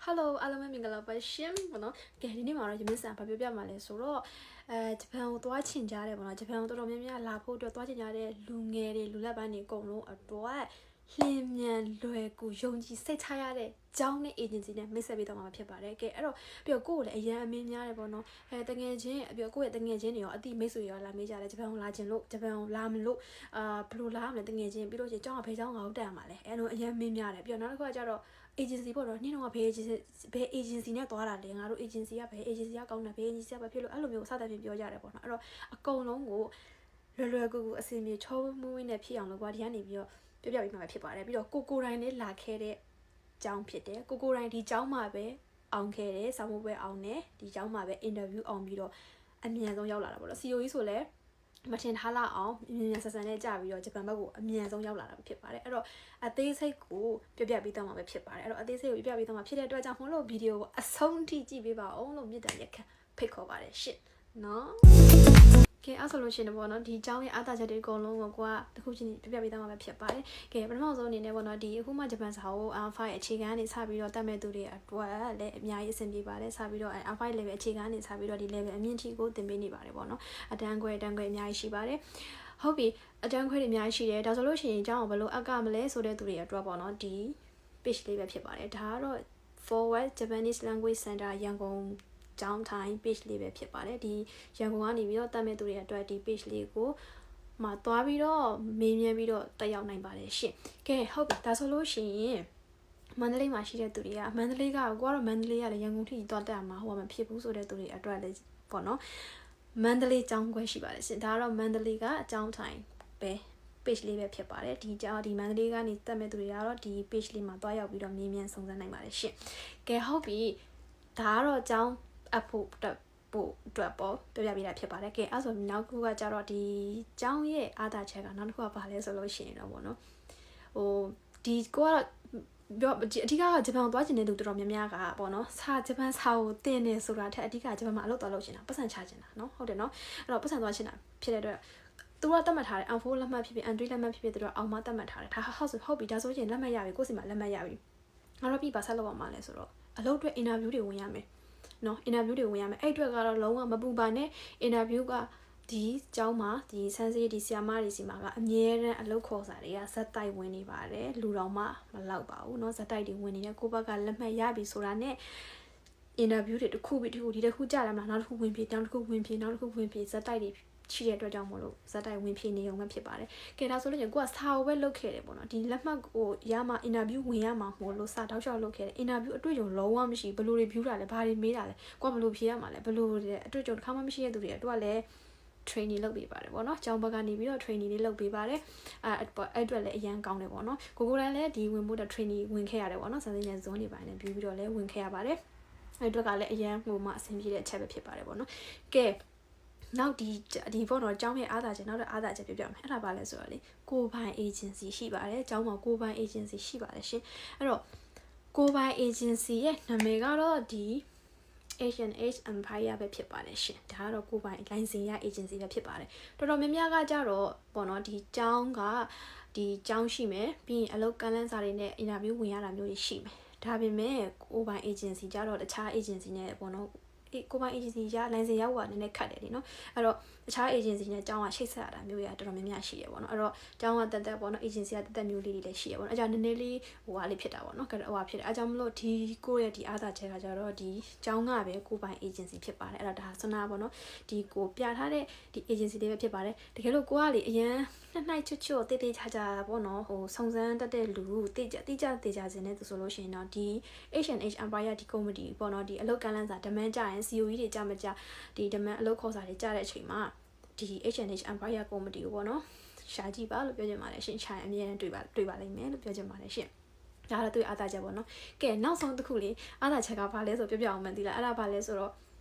Hello အားလုံးပဲမင်္ဂလာပါရှင်ပေါ့နော်ကဲဒီနေ့မှာတော့ယမင်းစံဘာပြောပြမှာလဲဆိုတော့ဂျပန်ကိုသွားချင်ကြတယ်ပေါ့နော်ဂျပန်ကိုတော်တော်များများလာဖို့အတွက်သွားချင်ကြတဲ့လူငယ်တွေလူလက်ပန်းတွေအကုန်လုံးအတွက်လင်းမြန်လွယ်ကူယုံကြည်စိတ်ချရတဲ့ကျောင်းနဲ့ agency နဲ့မိတ်ဆက်ပေးတော့မှာဖြစ်ပါတယ်ကဲအဲ့တော့ပြီးတော့ကိုယ့်ကိုလည်းအရန်အမင်းများတယ်ပေါ့နော်တငယ်ချင်းပြီးတော့ကိုယ့်ရဲ့တငယ်ချင်းတွေရောအတိမိတ်ဆွေရောလာမေးကြတယ်ဂျပန်ကိုလာချင်လို့ဂျပန်ကိုလာမလို့ဘယ်လိုလာမလဲတငယ်ချင်းပြီးလို့ရှိရင်ကျောင်းကဖေးကျောင်းငါ့ကိုတက်ရမှာလဲအဲ့လိုအရန်မင်းများတယ်ပြီးတော့နောက်တစ်ခါကျတော့agency ပေါ့နော်နေ့တော့ဘယ် agency နဲ့သွားတာလဲငါတို့ agency ကဘယ် agency ကကောင်းတယ်ဘယ် agency ကဘာဖြစ်လို့အဲ့လိုမျိုးစသဖြင့်ပြောကြတယ်ပေါ့နော်အဲ့တော့အကုန်လုံးကိုလွယ်ကူကူအစီအမီချောမွေးနဲ့ဖြစ်အောင်လို့ကွာဒီကနေပြီးတော့ပြပြပြီးမှဖြစ်ပါတယ်ပြီးတော့ကိုတိုင်းလေးလာခဲ့တဲ့ကျောင်းဖြစ်တယ်ကိုတိုင်းဒီကျောင်းမှာပဲအောင်ခဲ့တယ်စာမိုးပွဲအောင်တယ်ဒီကျောင်းမှာပဲ interview အောင်ပြီးတော့အမြန်ဆုံးရောက်လာတာပေါ့နော် COE ဆိုလဲမထင်ထားလောက်အောင်မြန်ဆန်နဲ့ကြာပြီးတော့ဂျပန်ဘက်ကိုအမြန်ဆုံးရောက်လာတာဖြစ်ပါတယ်အဲ့တော့အသေးစိတ်ကိုပြပြပြီးတော့မှာပဲဖြစ်ပါတယ်အဲ့တော့အသေးစိတ်ကိုပြပြပြီးတော့မှာဖြစ်တဲ့အတွက်ကြောင့်မလို့ဗီဒီယိုကိုအဆုံးထိကြည့်ပေးပါအောင်လို့မြစ်တမ်းရက်ခံဖိတ်ခေါ်ပါတယ်ရှင့်နော်ကဲအဲ့ဆိုလို့ရှိရင်ပေါ့နော်ဒီအကြောင်းရဲ့အားသာချက်တွေအကုန်လုံးကိုကိုကတခုချင်းပြပြပေးသွားမှာပဲဖြစ်ပါတယ်ကဲပထမဆုံးအနေနဲ့ပေါ့နော်ဒီအခုမှဂျပန်စာကို R5 အခြေခံကနေစပြီးတော့တက်မဲ့သူတွေအတွက်လည်းအများကြီးအဆင်ပြေပါတယ်စပြီးတော့ R5 level အခြေခံကနေစပြီးတော့ဒီ level အမြင့်ထိကိုသင်ပေးနေပါတယ်ပေါ့နော်အတန်းခွဲအများကြီးရှိပါတယ်ဟုတ်ပြီအတန်းခွဲတွေအများကြီးရှိတယ်ဒါဆိုလို့ရှိရင်အကြောင်းကိုဘယ်လိုအပ်ကမလဲဆိုတဲ့သူတွေအတွက်ပေါ့နော်ဒီ page လေးပဲဖြစ်ပါတယ်ဒါကတော့ Forward Japanese Language Center ရန်ကုန်ကျောင်းထိုင် page လေးပဲဖြစ်ပါတယ်ဒီရန်ကုန်ကနေပြီးတော့တက်မဲ့သူတွေအတွက်ဒီ page လေးကိုမှာသွားပြီးတော့မေးမြန်းပြီးတော့တက်ရောက်နိုင်ပါတယ်ရှင်ကဲဟုတ်ပြီဒါဆိုလို့ရှိရင်မန္တလေးမှာရှိတဲ့သူတွေကမန္တလေးကကိုကတော့မန္တလေးကလည်းရန်ကုန်ထိသွားတက်မှာဟိုကမဖြစ်ဘူးဆိုတဲ့သူတွေအတွက်လည်းပေါ့နော်မန္တလေးကျောင်းခွဲရှိပါတယ်ရှင်ဒါကတော့မန္တလေးကအကျောင်းထိုင်ပဲ page လေးပဲဖြစ်ပါတယ်ဒီကျောင်းဒီမန္တလေးကနေတက်မဲ့သူတွေကတော့ဒီ page လေးမှာသွားရောက်ပြီးတော့မေးမြန်းစုံစမ်းနိုင်ပါတယ်ရှင်ကဲဟုတ်ပြီဒါကတော့ကျောင်းအဖို့ပို့အတွက်ပေါ့ပြပြပေးတာဖြစ်ပါတယ်ကဲအဲ့ဆိုနောက်ခုကကြတော့ဒီကျောင်းရဲ့အားသာချက်ကနောက်တစ်ခုကဘာလဲဆိုလို့ရှိရင်တော့ပေါ့နော်ဟိုဒီကိုကတော့ပြောအဓိကဂျပန်ကိုသွားချင်တဲ့သူတော်တော်များများကပေါ့နော်ဂျပန်စာကိုသင်နေဆိုတာထက်အဓိကဂျပန်မှာအလုပ်သွားလုပ်ချင်တာပတ်စံချချင်တာနော်ဟုတ်တယ်နော်အဲ့တော့ပတ်စံသွားချင်တာဖြစ်တဲ့အတွက်သူကတတ်မှတ်ထားတယ် N4 လက်မှတ်ဖြစ်ဖြစ် N3 လက်မှတ်ဖြစ်ဖြစ်သူတို့အောင်မတတ်မှတ်ထားတယ်ဒါဟုတ်ပြီဒါဆိုရင်လက်မှတ်ရပြီကိုယ့်စီမှာလက်မှတ်ရပြီငါတို့ပြီပါဆက်လုပ်အောင်မလဲဆိုတော့အလုပ်အတွက် interview တွေဝင်ရမယ်နော် interview တွေဝင်ရမယ်အဲ့အတွက်ကတော့လုံးဝမပူပါနဲ့ interview ကဒီကျောင်းမှာဒီဆန်းစေးဒီဆီယာမတွေစီမှာကအမြဲတမ်းအလုပ်ခေါ်စာတွေကဇက်တိုက်ဝင်နေပါတယ်လူတော်မှမလောက်ပါဘူးเนาะဇက်တိုက်တွေဝင်နေတဲ့ကိုဘက်ကလက်မှတ်ရပြီဆိုတာနဲ့ interview တွေတစ်ခုပြီးတစ်ခုဒီတစ်ခုကြာတယ်မလားနောက်တစ်ခုဝင်ပြေနောက်တစ်ခုဝင်ပြေနောက်တစ်ခုဝင်ပြေဇက်တိုက်တွေရှိတဲ့အတွက်ကြောင့်မလို့ဇက်တိုက်ဝင်ပြေနေုံပဲဖြစ်ပါတယ်ကဲဒါဆိုလို့ရင်ကိုကစာအုပ်ပဲလုပ်ခဲ့တယ်ပေါ့နော်ဒီလက်မှတ်ကိုရမှာ interview ဝင်ရမှာမို့လို့စာတောက်လျှောက်လုပ်ခဲ့တယ် interview အတွေ့အကြုံလုံးဝမရှိဘယ်လိုတွေ view တာလဲဘာတွေမေးတာလဲကိုကဘယ်လိုဖြေရမှာလဲဘယ်လိုအတွေ့အကြုံတစ်ခါမှမရှိတဲ့သူတွေအတွက်လည်း training လုပ်ပေးပါတယ်ပေါ့နော်ကျောင်းဘက်ကနေပြီးတော့ training လေးလုပ်ပေးပါတယ်အဲ့အတွက်လည်းအရန်ကောင်းတယ်ပေါ့နော်ကိုတိုင်းလည်းဒီဝင်ဖို့တဲ့ training ဝင်ခဲ့ရတယ်ပေါ့နော်စမ်းစင်းနဲ့ zone တွေပိုင်းနဲ့ပြီးတော့လည်းဝင်ခဲ့ရပါတယ်အဲ့အတွက်ကလည်းအရန်ဟိုမှအဆင်ပြေတဲ့အချက်ပဲဖြစ်ပါတယ်ပေါ့နော်ကဲနောက်ဒီပေါ့နော်ကျောင်းရဲ့အားသာချက်နောက်တဲ့အားသာချက်ပြပြမယ်အဲ့ဒါပါလဲဆိုတော့လေကိုပိုင် agency ရှိပါတယ်ကျောင်းမှာကိုပိုင် agency ရှိပါတယ်ရှင်အဲ့တော့ကိုပိုင် agency ရဲ့နာမည်ကတော့ဒီ H&H Empire ပဲဖြစ်ပါတယ်ရှင်ဒါကတော့ကိုပိုင် license ရ agency ပဲဖြစ်ပါတယ်တော်တော်များများကကြတော့ပေါ့နော်ဒီကျောင်းကဒီကျောင်းရှိမယ်ပြီးရင်အလုပ်ကန့်လန့်စာတွေနဲ့ interview ဝင်ရတာမျိုးတွေရှိမယ်ဒါပေမဲ့ကိုပိုင် agency ကြတော့တခြား agency နဲ့ပေါ့နော်ကိုပိုင် agency ရ license ရောက်တာနည်းနည်းခက်တယ်လေနော်အဲ့တော့တခြား agency နဲ့ကျောင်းကချိတ်ဆက်ရတာမျိုးရတော်တော်များများရှိရပေါ့နော်အဲ့တော့ကျောင်းကတက်ပေါ့နော် agency ကတက်မျိုးလေးတွေလည်းရှိရပေါ့နော်အဲ့ကြောင့်နည်းနည်းလေးဟိုဟာလေးဖြစ်တာပေါ့နော်ဟိုဟာဖြစ်တယ်အဲ့ကြောင့်မလို့ဒီကိုရဲ့ဒီအားသာချက်ကကြတော့ဒီကျောင်းကပဲကိုပိုင် agency ဖြစ်ပါတယ်အဲ့တော့ဒါဆွမ်းနာပေါ့နော်ဒီကိုပြထားတဲ့ဒီ agency လေးပဲဖြစ်ပါတယ်တကယ်လို့ကိုကလေအရန်နှိုက်ချွတ်ချွတ်တေးသေးချာချာပေါ့နော်ဟိုစုံစမ်းတတ်တဲ့လူတေးကြစင်တဲ့သူဆိုလို့ရှိရင်တော့ဒီ H&H Empire ဒီ comedy ပေါ့နော်ဒီအလုပ်ကန့်လန့်စာ demand ကြရင် COE တွေကြမကြဒီ demand အလုပ်ခေါ်စာတွေကြတဲ့အချိန်မှာဒီ H&H Empire comedy ကိုပေါ့နော်ရှာကြည့်ပါလို့ပြောချင်ပါတယ်ရှင်ခြိုင်အမြဲတမ်းတွေ့ပါလိမ့်မယ်လို့ပြောချင်ပါတယ်ရှင်ဒါတော့သူအားသာချက်ပေါ့နော်ကဲနောက်ဆုံးတစ်ခုလေးအားသာချက်ကဘာလဲဆိုပြောပြအောင်မှသိလားအဲ့ဒါဘာလဲဆိုတော့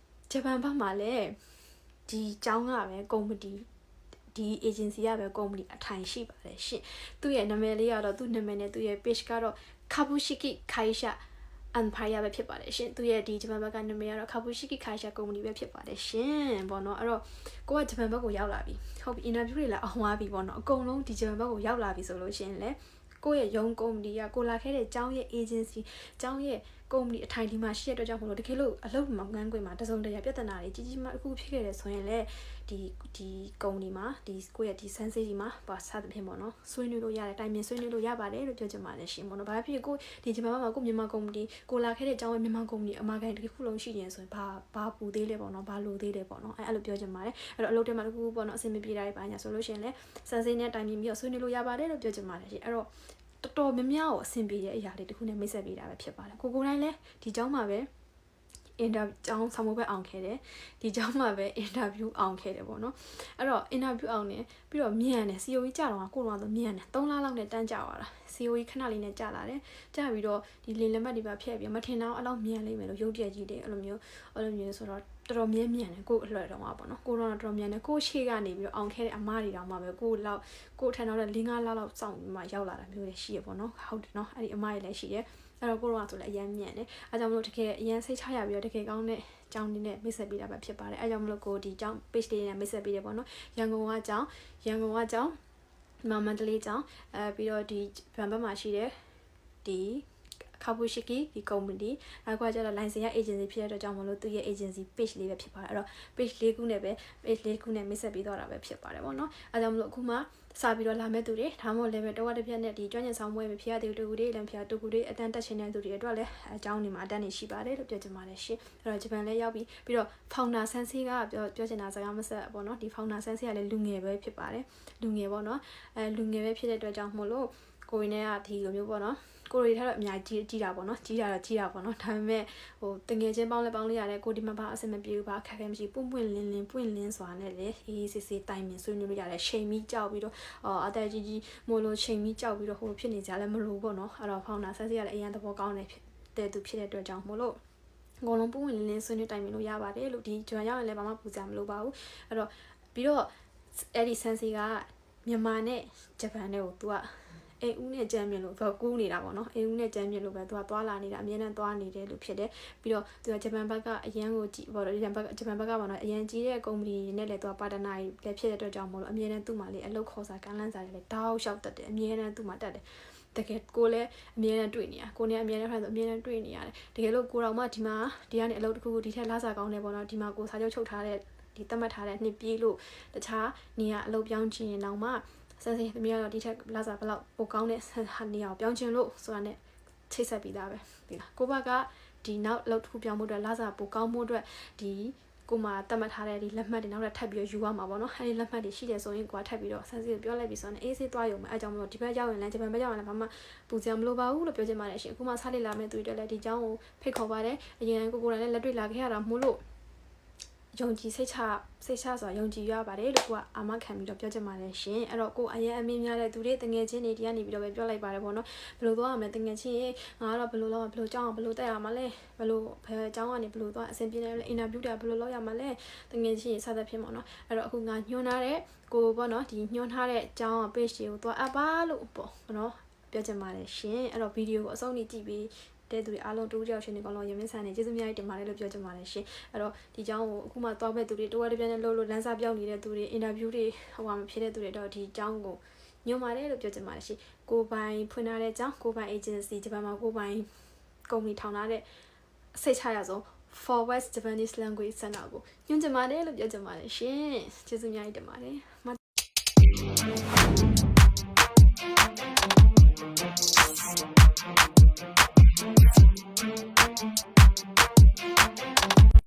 ဂျပန်ဘက်မှာလည်းဒီကျောင်းကပဲ comedy ဒီ agency ကပဲ company အထိုင်ရှိပါတယ်ရှင်သူ့ရဲ့နာမည်လေးကတော့သူ့နာမည်နဲ့သူ့ရဲ့ page ကတော့ Kabushiki Kaisha Empire ပဲဖြစ်ပါတယ်ရှင်သူရဲ့ဒီဂျပန်ဘက်ကနာမည်ကတော့ Kabushiki Kaisha Company ပဲဖြစ်ပါတယ်ရှင်ပေါ့နော်အဲ့တော့ကိုကဂျပန်ဘက်ကိုရောက်လာပြီဟုတ်ပြီ interview တွေလည်းအောင်သွားပြီပေါ့နော်အကုန်လုံးဒီဂျပန်ဘက်ကိုရောက်လာပြီဆိုလို့ရှင်လေကိုရဲ့ရုံး company ကကိုလာခဲ့တဲ့ကျောင်းရဲ့ agency ကျောင်းရဲ့ ကုမ္ပဏီအထိုင်ဒီမှာရှိတဲ့အတွက်ကြောင့်မလို့တကယ်လို့အလုပ်မှာငန်းခွင်မှာတစုံတရာပြဿနာတွေကြီးကြီးမားအခုဖြစ်ခဲ့တယ်ဆိုရင်လည်းဒီကုမ္ပဏီမှာဒီကိုယ့်ရဲ့ဒီစမ်းစစ်ကြီးမှာပါစသဖြင့်ပေါ့နော်ဆွေးနွေးလို့ရတယ်တိုင်ပင်ဆွေးနွေးလို့ရပါတယ်လို့ပြောချင်ပါတယ်ရှင်ပေါ့နော်ဘာဖြစ်ကိုဒီဂျပန်မှာကိုမြန်မာကုမ္ပဏီကိုလာခဲ့တဲ့အကြောင်းမြန်မာကုမ္ပဏီအမှားကန်တစ်ခုလုံးရှိနေဆိုရင်ဘာပူသေးလဲပေါ့နော်ဘာလိုသေးလဲပေါ့နော်အဲ့လိုပြောချင်ပါတယ်အဲ့တော့အလုပ်ထဲမှာတစ်ခုပေါ့နော်အဆင်မပြေတာတွေပါညာဆိုလို့ရှိရင်လည်းစမ်းစစ်နဲ့တိုင်ပင်ပြီးတော့ဆွေးနွေးလို့ရပါတယ်လို့ပြောချင်ပါတယ်ရှင်အဲ့တော့တော်တော်များများကိုအဆင်ပြေတဲ့အရာလေးတစ်ခုနဲ့မိတ်ဆက်ပေးတာပဲဖြစ်ပါတယ်ကိုတိုင်းလည်းဒီเจ้าမှာပဲအင်တာဗျူးကျောင်းဆောင်မပဲအောင်ခဲ့တယ်ဒီကျောင်းမှာပဲအင်တာဗျူးအောင်ခဲ့တယ်ပေါ့နော်အဲ့တော့အင်တာဗျူးအောင်နေပြီးတော့မြန်တယ် COE ကြာတော့ကိုတော့မြန်တယ်3လလောက်နဲ့တန်းကြသွားတာ COE ခဏလေးနဲ့ကြာလာတယ်ကြာပြီးတော့ဒီလင်လက်မှတ်တွေပါဖျက်ပြီးမထင်တော့အဲ့လောက်မြန်လိမ့်မယ်လို့ရုပ်တရက်ကြီးတယ်အဲ့လိုမျိုးဆိုတော့တော်တော်မြန်တယ်ကိုအလှတော့မှာပေါ့နော်ကိုတော့တော်တော်မြန်တယ်ကိုရှေ့ကနေပြီးတော့အောင်ခဲ့တဲ့အမားတွေတောင်မှပဲကိုထန်တော့4-5လလောက်စောင့်ပြီးမှရောက်လာတာမျိုးတွေရှိရပေါ့နော်ဟုတ်တယ်နော်အဲ့ဒီအမားတွေလည်းရှိတယ်အဲ့တော့ကိုတော့ဆိုလည်းအရန်မြန်တယ်အဲကြောင့်မလို့တကယ်အရန်စိတ်ချရပြီးတော့တကယ်ကောင်းတဲ့ကျောင်းလေးနဲ့မိတ်ဆက်ပေးတာပဲဖြစ်ပါတယ်အဲကြောင့်မလို့ကိုဒီကျောင်း page လေးနဲ့မိတ်ဆက်ပေးတယ်ပေါ့နော်ရန်ကုန်ကကျောင်းမန္တလေးကျောင်းပြီးတော့ဒီဗန်ဘက်မှာရှိတဲ့ဒီခါပူရှိကီဒီကုမ္ပဏီအခုကကျတော့ license ရ agency ဖြစ်တဲ့အတွက်ကြောင့်မလို့သူရဲ့ agency page လေးပဲဖြစ်ပါတယ်အဲ့တော့ page လေးခုနဲ့ပဲ page လေးခုနဲ့မိတ်ဆက်ပေးတော့တာပဲဖြစ်ပါတယ်ပေါ့နော်အဲကြောင့်မလို့အခုမှစပြီးတော့လာမဲ့သူတွေဒါမှမဟုတ်လည်းပဲတဝက်တစ်ပြက်နဲ့ဒီကျွမ်းကျင်ဆောင်ပွဲမဖြစ်ရသေးဘူးတူကူတွေလည်းဖြစ်တူကူတွေအတန်းတက်ချင်တဲ့သူတွေအတွက်လည်းအကြောင်းနေမှာအတန်းနေရှိပါတယ်လို့ပြောချင်ပါတယ်ရှင်အဲ့တော့ဂျပန်လည်းရောက်ပြီးတော့ founder Sensei ကပြောချင်တာစကားမဆက်ပေါ့နော်ဒီ founder Sensei ကလည်းလူငယ်ပဲဖြစ်ပါတယ်လူငယ်ပေါ့နော်လူငယ်ပဲဖြစ်တဲ့အတွက်ကြောင့်မို့လို့ကိုရင်းနဲ့ကဒီလိုမျိုးပေါ့နော်ကိုရီထားတော့အများကြီးတာပေါ့နော်ကြီးတာပေါ့နော်ဒါပေမဲ့ဟိုတငယ်ချင်းပေါင်းလေးရတယ်ကိုဒီမှာဘာအဆင်မပြေဘူးဘာခက်ခဲမရှိပွင့်လင်းစွာနဲ့လေအေးစစ်စစ်တိုင်ပင်ဆွေးနွေးလို့ရတယ်ချိန်ပြီးကြောက်ပြီးတော့အသက်ကြီးမို့လို့ချိန်ပြီးကြောက်ပြီးတော့ဟိုဖြစ်နေကြလဲမလို့ပေါ့နော်အဲ့တော့ဖောင်နာဆက်စီကလည်းအရင်သဘောကောင်းတဲ့သူဖြစ်တဲ့အတွက်ကြောင့်မို့လို့အကုန်လုံးပွင့်လင်းဆွေးနွေးတိုင်ပင်လို့ရပါတယ်လို့ဒီဂျွန်ရောက်ရင်လည်းဘာမှပူစရာမလိုပါဘူးအဲ့တော့ပြီးတော့အဲ့ဒီဆန်စီကမြန်မာနဲ့ဂျပန်နဲ့ကိုသူကအိမ်ဦးနဲ့ကြမ်းမြင်လို့သူကကူးနေတာပေါ့နော်အိမ်ဦးနဲ့ကြမ်းမြင်လို့ပဲသူကသွားလာနေတာအမြဲတမ်းသွားနေတယ်လို့ဖြစ်တယ်ပြီးတော့သူကဂျပန်ဘက်ကအရန်ကိုကြည့်ပေါ့ဂျပန်ဘက်ကပေါ့နော်အရန်ကြီးတဲ့ကုမ္ပဏီနဲ့လည်းသူကပါတနာကြီးလည်းဖြစ်တဲ့အတွက်ကြောင့်မို့လို့အမြဲတမ်းသူ့မှာလေအလုပ်ခေါ်စာကမ်းလှမ်းစာတွေလည်းတောက်လျှောက်တက်တယ်အမြဲတမ်းသူ့မှာတက်တယ်တကယ်ကိုလည်းအမြဲတမ်းတွေ့နေရကိုနေအမြဲတမ်းဖတ်ဆိုအမြဲတမ်းတွေ့နေရတယ်တကယ်လို့ကိုတော်မှဒီမှာဒီကနေအလုပ်တစ်ခုခုဒီထက်လာစာကောင်းတယ်ပေါ့နော်ဒီမှာကိုစာချုပ်ချုပ်ထားတဲ့ဒီသတ်မှတ်ထားတဲ့နှစ်ပြေးလို့တခြားနေရာအလုပ်ပြောင်းချင်ရင်တော့မှစစသမီးကတော့ဒီထက်လာစားဘလောက်ပိုကောင်းတဲ့နေရာကိုပြောင်းချင်လို့ဆိုတာနဲ့ချိတ်ဆက်ပြီးသားပဲဒီလားကိုဘကဒီနောက်လောက်တစ်ခုပြောင်းဖို့အတွက်လာစားပိုကောင်းဖို့အတွက်ဒီကိုမှတတ်မှတ်ထားတဲ့ဒီလက်မှတ်တွေနောက်ထပ်ပြီးတော့ယူရမှာပေါ့နော်အဲဒီလက်မှတ်တွေရှိတယ်ဆိုရင်ကိုကထပ်ပြီးတော့ဆန်းစစ်ပြောလိုက်ပြီးဆိုတော့အေးဆေးသွားရုံပဲအဲကြောင့်မလို့ဒီဘက်ရောက်ရင်လည်းဂျပန်ဘက်ရောက်ရင်လည်းဘာမှပူစရာမလိုပါဘူးလို့ပြောချင်ပါတယ်ရှင်အခုမှစားလေလာမယ့်သူတွေလည်းဒီเจ้าကိုဖိတ်ခေါ်ပါတယ်အရင်ကိုယ်လည်းလက်တွေ့လာခဲ့ရတာမို့လို့ယုံကြည်စိတ်ချဆိုတာယုံကြည်ရပါတယ်လို့ကိုကအာမခံပြီးတော့ပြောချင်ပါတယ်ရှင်အဲ့တော့ကိုအရင်အမင်းများတဲ့သူတွေတငယ်ချင်းတွေဒီကနေပြီးတော့ပဲပြောလိုက်ပါတယ်ပေါ့နော်ဘယ်လိုသွားရမလဲတငယ်ချင်းငါကတော့ဘယ်လိုလုပ်ဘယ်လိုကြောင်းအောင်ဘယ်လိုတက်ရမှာလဲဘယ်အကြောင်းကနေဘယ်လိုသွားအဆင်ပြေတယ်လဲအင်တာဗျူးတာဘယ်လိုလုပ်ရမှာလဲတငယ်ချင်းစသဖြင့်ပေါ့နော်အဲ့တော့အခုငါညွှန်းထားတဲ့ကိုပေါ့နော်ဒီညွှန်းထားတဲ့အကြောင်း page တွေကိုသွားအပ်ပါလို့ပေါ့နော်ပြောချင်ပါတယ်ရှင်အဲ့တော့ဗီဒီယိုကိုအဆုံးထိကြည့်ပြီးတဲ့သူတွေအားလုံးတူတယောက်ချင်းတွေကောင်းလုံးရမင်းဆန်နေကျေးဇူးများတင်ပါတယ်လို့ပြောချင်ပါတယ်ရှင်အဲ့တော့ဒီเจ้าကိုအခုမှသွားမဲ့သူတွေတဝက်တစ်ပြက်နဲ့လို့လမ်းစာပြောင်းနေတဲ့သူတွေအင်တာဗျူးတွေဟိုမဖြစ်တဲ့သူတွေတော့ဒီเจ้าကိုညွှန်ပါတယ်လို့ပြောချင်ပါတယ်ရှင်ကိုပိုင်ဖွင့်ထားတဲ့เจ้าကိုပိုင် agency ဂျပန်မှာကိုပိုင်ကုမ္ပဏီထောင်ထားတဲ့စိတ်ချရဆုံး For West Japanese Language Center ကိုညွှန်ချင်ပါတယ်လို့ပြောချင်ပါတယ်ရှင်ကျေးဇူးများတင်ပါတယ်